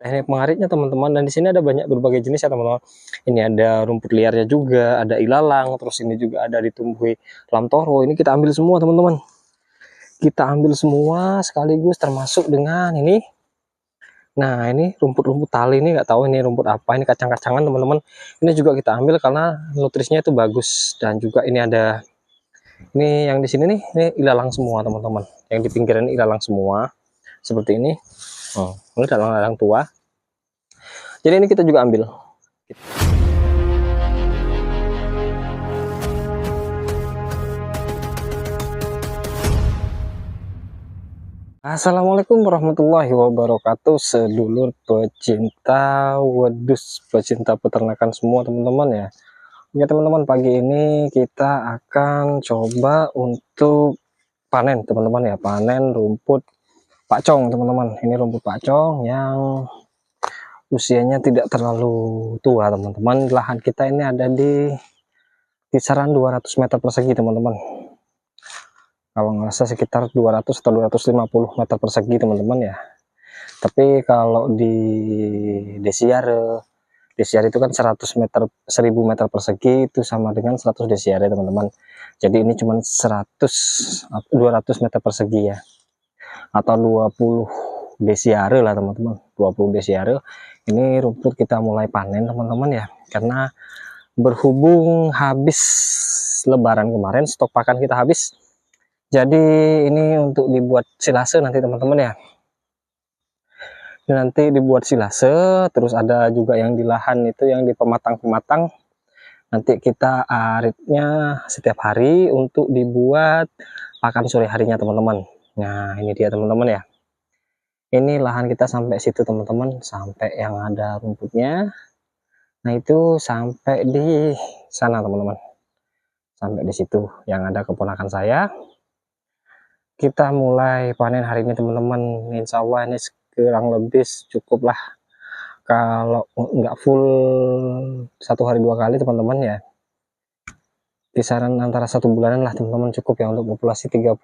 teknik mengaritnya teman-teman. Dan di sini ada banyak berbagai jenis ya teman-teman. Ini ada rumput liarnya juga, ada ilalang, terus ini juga ada ditumbuhi lamtoro. Ini kita ambil semua teman-teman. Kita ambil semua sekaligus termasuk dengan ini. Nah ini rumput-rumput tali, ini nggak tahu ini rumput apa, ini kacang-kacangan teman-teman. Ini juga kita ambil karena nutrisinya itu bagus. Dan juga ini ada, ini yang di sini nih, ini ilalang semua teman-teman. Yang di pinggiran ilalang semua seperti ini. Ini ilalang tua. Jadi ini kita juga ambil. Assalamualaikum warahmatullahi wabarakatuh, sedulur pecinta wedus, pecinta peternakan semua teman-teman ya. Oke teman-teman, pagi ini kita akan coba untuk panen teman-teman ya, panen rumput pakcong teman-teman. Ini rumput pakcong yang usianya tidak terlalu tua teman-teman. Lahan kita ini ada di kisaran 200 meter persegi teman-teman. Kalau nggak salah sekitar 200 atau 250 meter persegi teman-teman ya. Tapi kalau di desiare itu kan 100 meter, 1000 meter persegi itu sama dengan 100 desiare teman-teman. Jadi ini cuma 200 meter persegi ya, atau 20 desiare lah teman-teman, 20 desiare. Ini rumput kita mulai panen teman-teman ya, karena berhubung habis lebaran kemarin stok pakan kita habis. Jadi ini untuk dibuat silase nanti teman-teman ya. Ini nanti dibuat silase, terus ada juga yang di lahan itu yang di pematang-pematang. Nanti kita aritnya setiap hari untuk dibuat pakan sore harinya teman-teman. Nah ini dia teman-teman ya. Ini lahan kita sampai situ teman-teman, sampai yang ada rumputnya. Nah itu sampai di sana teman-teman. Sampai di situ yang ada keponakan saya. Kita mulai panen hari ini teman-teman. Insya Allah ini kurang lebih cukup lah, kalau nggak full 1 hari 2 kali teman-teman ya, kisaran antara 1 bulanan lah teman-teman, cukup ya untuk populasi 37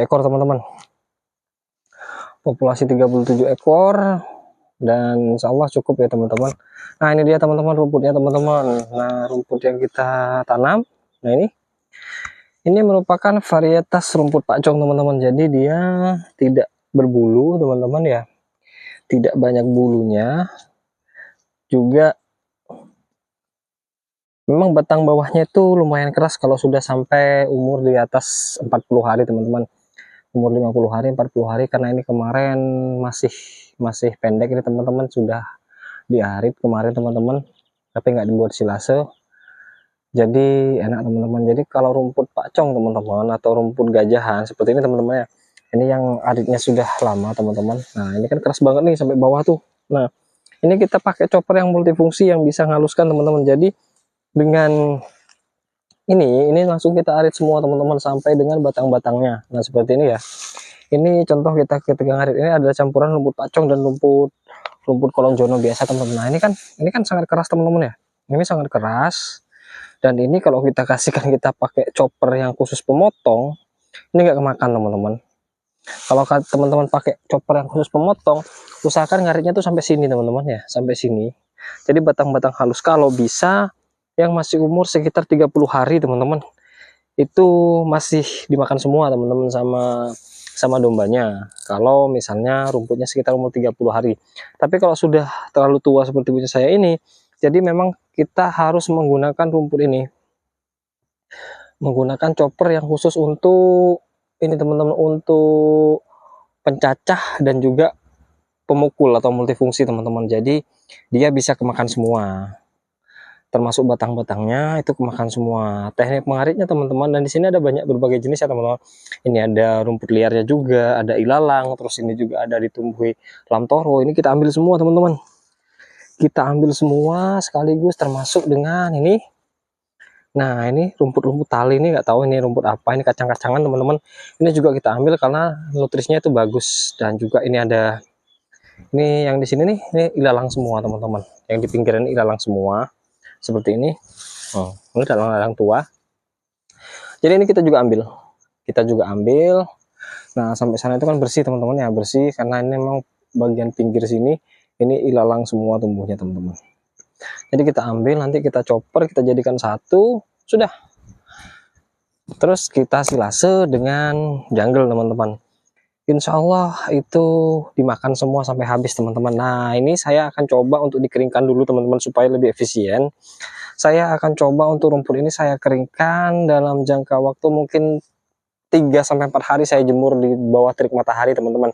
ekor teman-teman, populasi 37 ekor. Dan insya Allah cukup ya teman-teman. Nah ini dia teman-teman rumputnya teman-teman. Nah rumput yang kita tanam, nah ini merupakan varietas rumput pakcong teman-teman. Jadi dia tidak berbulu teman-teman ya, tidak banyak bulunya. Juga memang batang bawahnya itu lumayan keras kalau sudah sampai umur di atas 40 hari teman-teman. Umur 50 hari, 40 hari, karena ini kemarin masih pendek ini teman-teman, sudah diarit kemarin teman-teman, tapi nggak dibuat silase. Jadi enak teman-teman. Jadi kalau rumput pakcong teman-teman atau rumput gajahan seperti ini teman-teman ya, ini yang aritnya sudah lama teman-teman. Nah ini kan keras banget nih sampai bawah tuh. Nah ini kita pakai chopper yang multifungsi yang bisa ngaluskan teman-teman. Jadi dengan ini langsung kita arit semua teman-teman sampai dengan batang-batangnya. Nah seperti ini ya. Ini contoh kita ketika ngarit ini ada campuran rumput pakcong dan rumput kolong jono biasa teman-teman. Nah ini kan sangat keras teman-teman ya. Ini sangat keras. Dan ini kalau kita kasihkan, kita pakai chopper yang khusus pemotong, ini nggak kemakan teman-teman. Kalau teman-teman pakai chopper yang khusus pemotong, usahakan ngaritnya tuh sampai sini teman-teman ya, sampai sini. Jadi batang-batang halus, kalau bisa yang masih umur sekitar 30 hari teman-teman, itu masih dimakan semua teman-teman sama dombanya. Kalau misalnya rumputnya sekitar umur 30 hari. Tapi kalau sudah terlalu tua seperti punya saya ini, jadi memang kita harus menggunakan rumput ini, menggunakan chopper yang khusus untuk ini teman-teman, untuk pencacah dan juga pemukul atau multifungsi teman-teman. Jadi dia bisa kemakan semua, termasuk batang-batangnya itu kemakan semua. Teknik mengaritnya teman-teman, dan di sini ada banyak berbagai jenis ya teman-teman. Ini ada rumput liarnya juga, ada ilalang, terus ini juga ada ditumbuhi lamtoro. Ini kita ambil semua teman-teman. Kita ambil semua sekaligus termasuk dengan ini. Nah ini rumput-rumput tali, ini nggak tahu ini rumput apa, ini kacang-kacangan teman-teman. Ini juga kita ambil karena nutrisinya itu bagus. Dan juga ini ada, ini yang di sini nih, ini ilalang semua teman-teman. Yang di pinggiran ilalang semua seperti ini. Ini ilalang tua. Jadi ini kita juga ambil. Nah sampai sana itu kan bersih teman-teman ya, bersih karena ini memang bagian pinggir sini ini ilalang semua tumbuhnya teman-teman. Jadi kita ambil, nanti kita chopper, kita jadikan satu, sudah. Terus kita silase dengan jungle teman-teman. Insya Allah itu dimakan semua sampai habis teman-teman. Nah ini saya akan coba untuk dikeringkan dulu teman-teman supaya lebih efisien. Saya akan coba untuk rumput ini saya keringkan dalam jangka waktu mungkin 3-4 hari saya jemur di bawah terik matahari teman-teman.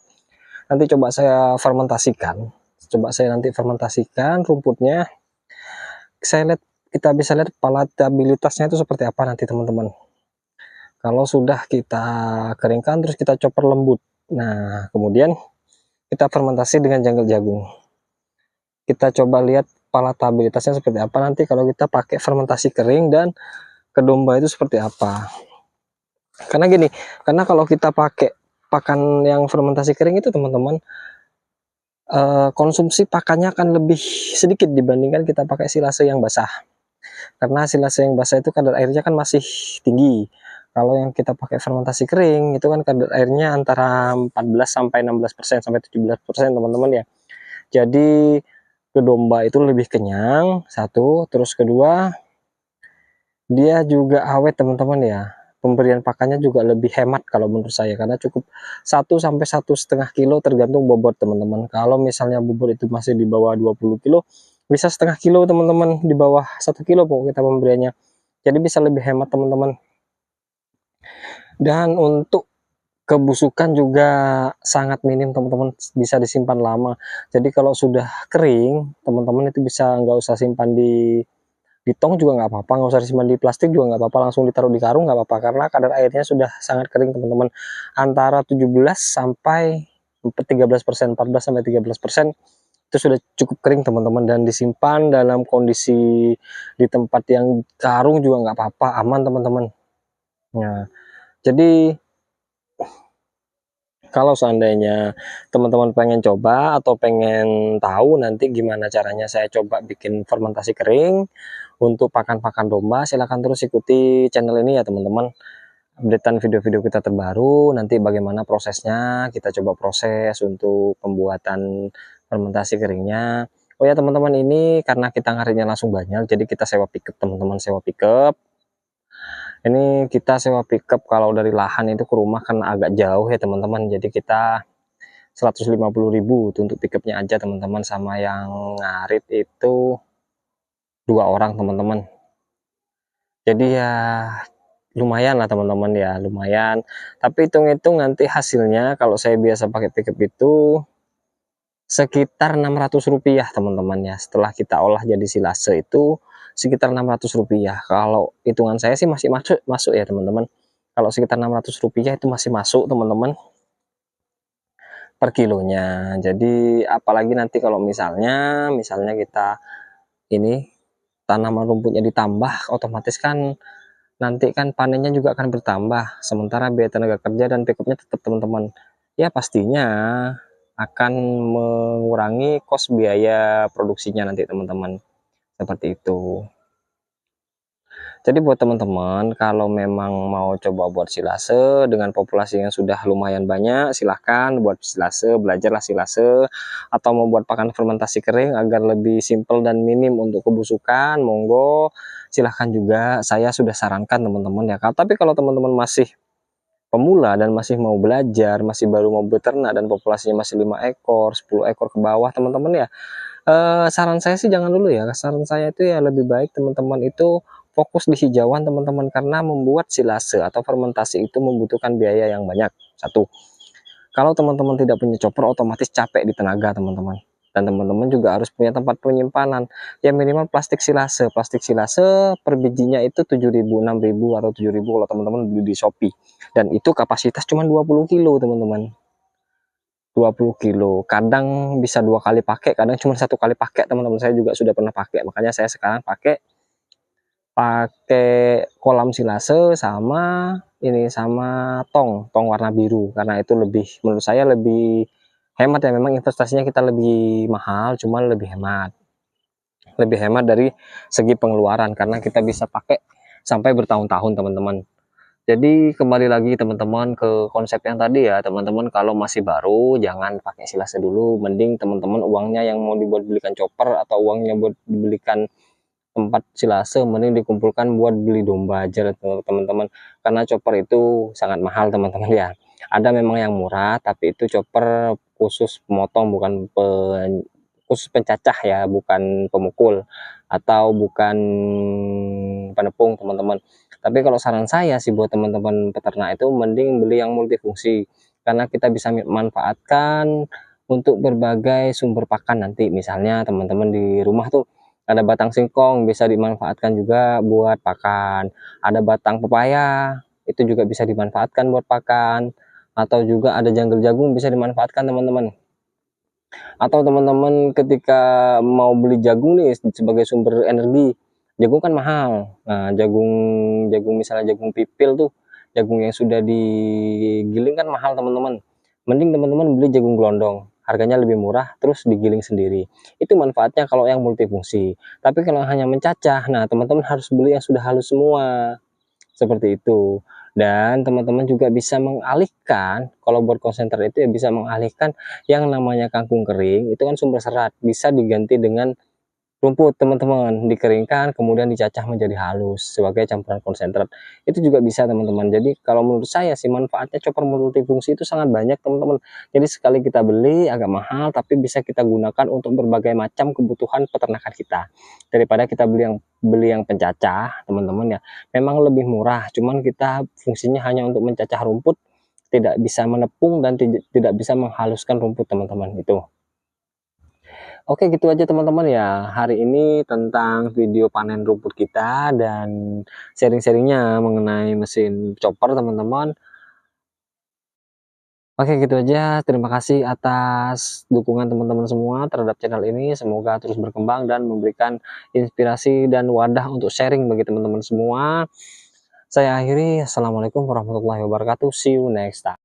Nanti coba saya fermentasikan. Coba saya nanti fermentasikan rumputnya. Saya lihat, kita bisa lihat palatabilitasnya itu seperti apa nanti teman-teman. Kalau sudah kita keringkan terus kita chopper lembut. Nah, kemudian kita fermentasi dengan jungle jagung. Kita coba lihat palatabilitasnya seperti apa nanti kalau kita pakai fermentasi kering, dan ke domba itu seperti apa. Karena gini, karena kalau kita pakai pakan yang fermentasi kering itu teman-teman, konsumsi pakannya akan lebih sedikit dibandingkan kita pakai silase yang basah. Karena silase yang basah itu kadar airnya kan masih tinggi. Kalau yang kita pakai fermentasi kering itu kan kadar airnya antara 14-16% sampai 17% teman-teman ya. Jadi ke domba itu lebih kenyang, satu, terus kedua dia juga awet teman-teman ya. Pemberian pakannya juga lebih hemat kalau menurut saya, karena cukup 1 sampai 1,5 kilo tergantung bobot teman-teman. Kalau misalnya bobot itu masih di bawah 20 kilo, bisa setengah kilo teman-teman, di bawah 1 kilo pokok kita pemberiannya. Jadi bisa lebih hemat teman-teman. Dan untuk kebusukan juga sangat minim teman-teman, bisa disimpan lama. Jadi kalau sudah kering teman-teman itu bisa nggak usah simpan di tong juga nggak apa-apa, nggak usah disimpan di plastik juga nggak apa-apa, langsung ditaruh di karung nggak apa-apa, karena kadar airnya sudah sangat kering teman-teman, antara 17 sampai 13%, 14 sampai 13% itu sudah cukup kering teman-teman, dan disimpan dalam kondisi di tempat yang karung juga nggak apa-apa, aman teman-teman. Nah, jadi kalau seandainya teman-teman pengen coba atau pengen tahu nanti gimana caranya saya coba bikin fermentasi kering untuk pakan-pakan domba, silahkan terus ikuti channel ini ya teman-teman. Updatean video-video kita terbaru, nanti bagaimana prosesnya, kita coba proses untuk pembuatan fermentasi keringnya. Oh ya teman-teman, ini karena kita ngarinya langsung banyak, jadi kita sewa pickup teman-teman, sewa pickup. Ini kita sewa pickup kalau dari lahan itu ke rumah kan agak jauh ya teman-teman, jadi kita 150.000 untuk pickupnya aja teman-teman, sama yang ngarit itu 2 orang teman-teman. Jadi ya lumayan lah teman-teman ya, lumayan. Tapi hitung-hitung nanti hasilnya kalau saya biasa pakai pickup itu sekitar Rp600 teman-teman ya. Setelah kita olah jadi silase itu sekitar Rp600. Kalau hitungan saya sih masih masuk ya teman-teman. Kalau sekitar Rp600 itu masih masuk teman-teman per kilonya. Jadi apalagi nanti kalau misalnya kita ini tanaman rumputnya ditambah, otomatis kan nanti kan panennya juga akan bertambah, sementara biaya tenaga kerja dan pickupnya tetap teman-teman ya pastinya akan mengurangi kos biaya produksinya nanti teman-teman, seperti itu. Jadi buat teman-teman kalau memang mau coba buat silase dengan populasi yang sudah lumayan banyak, silahkan buat silase, belajarlah silase, atau mau buat pakan fermentasi kering agar lebih simple dan minim untuk kebusukan, monggo silahkan juga. Saya sudah sarankan teman-teman ya. Tapi kalau teman-teman masih pemula dan masih mau belajar, masih baru mau beternak dan populasinya masih 5 ekor, 10 ekor ke bawah teman-teman ya, saran saya sih jangan dulu ya. Saran saya itu ya lebih baik teman-teman itu fokus di hijauan teman-teman, karena membuat silase atau fermentasi itu membutuhkan biaya yang banyak. Satu, kalau teman-teman tidak punya chopper otomatis capek di tenaga teman-teman, dan teman-teman juga harus punya tempat penyimpanan ya, minimal plastik silase per bijinya itu 7.000, 6.000 atau 7.000 kalau teman-teman beli di Shopee, dan itu kapasitas cuma 20 kilo teman-teman. 20 kilo kadang bisa 2 kali pakai, kadang cuma 1 kali pakai teman-teman. Saya juga sudah pernah pakai, makanya saya sekarang pakai kolam silase sama ini, sama tong warna biru, karena itu lebih, menurut saya lebih hemat ya. Memang investasinya kita lebih mahal, cuman lebih hemat dari segi pengeluaran, karena kita bisa pakai sampai bertahun-tahun teman-teman. Jadi kembali lagi teman-teman ke konsep yang tadi ya teman-teman, kalau masih baru jangan pakai silase dulu, mending teman-teman uangnya yang mau dibuat belikan chopper atau uangnya buat dibelikan tempat silase mending dikumpulkan buat beli domba aja teman-teman, karena chopper itu sangat mahal teman-teman ya. Ada memang yang murah tapi itu chopper khusus pemotong, bukan khusus pencacah ya, bukan pemukul atau bukan penepung teman-teman. Tapi kalau saran saya sih buat teman-teman peternak itu mending beli yang multifungsi, karena kita bisa manfaatkan untuk berbagai sumber pakan nanti. Misalnya teman-teman di rumah tuh ada batang singkong bisa dimanfaatkan juga buat pakan, ada batang pepaya itu juga bisa dimanfaatkan buat pakan, atau juga ada janggel jagung bisa dimanfaatkan teman-teman. Atau teman-teman ketika mau beli jagung nih sebagai sumber energi, jagung kan mahal. Nah, jagung jagung misalnya jagung pipil tuh, jagung yang sudah digiling kan mahal teman-teman. Mending teman-teman beli jagung gelondong, harganya lebih murah terus digiling sendiri. Itu manfaatnya kalau yang multifungsi. Tapi kalau hanya mencacah, nah teman-teman harus beli yang sudah halus semua. Seperti itu. Dan teman-teman juga bisa mengalihkan, kalau buat konsentrat itu ya bisa mengalihkan yang namanya kangkung kering, itu kan sumber serat, bisa diganti dengan rumput teman-teman, dikeringkan kemudian dicacah menjadi halus sebagai campuran konsentrat. Itu juga bisa teman-teman. Jadi kalau menurut saya sih manfaatnya chopper multifungsi itu sangat banyak teman-teman. Jadi sekali kita beli agak mahal tapi bisa kita gunakan untuk berbagai macam kebutuhan peternakan kita. Daripada kita beli yang pencacah teman-teman ya. Memang lebih murah, cuman kita fungsinya hanya untuk mencacah rumput, tidak bisa menepung dan tidak bisa menghaluskan rumput teman-teman itu. Oke gitu aja teman-teman ya, hari ini tentang video panen rumput kita dan sharing-sharingnya mengenai mesin chopper teman-teman. Oke gitu aja, terima kasih atas dukungan teman-teman semua terhadap channel ini, semoga terus berkembang dan memberikan inspirasi dan wadah untuk sharing bagi teman-teman semua. Saya akhiri, assalamualaikum warahmatullahi wabarakatuh, see you next time.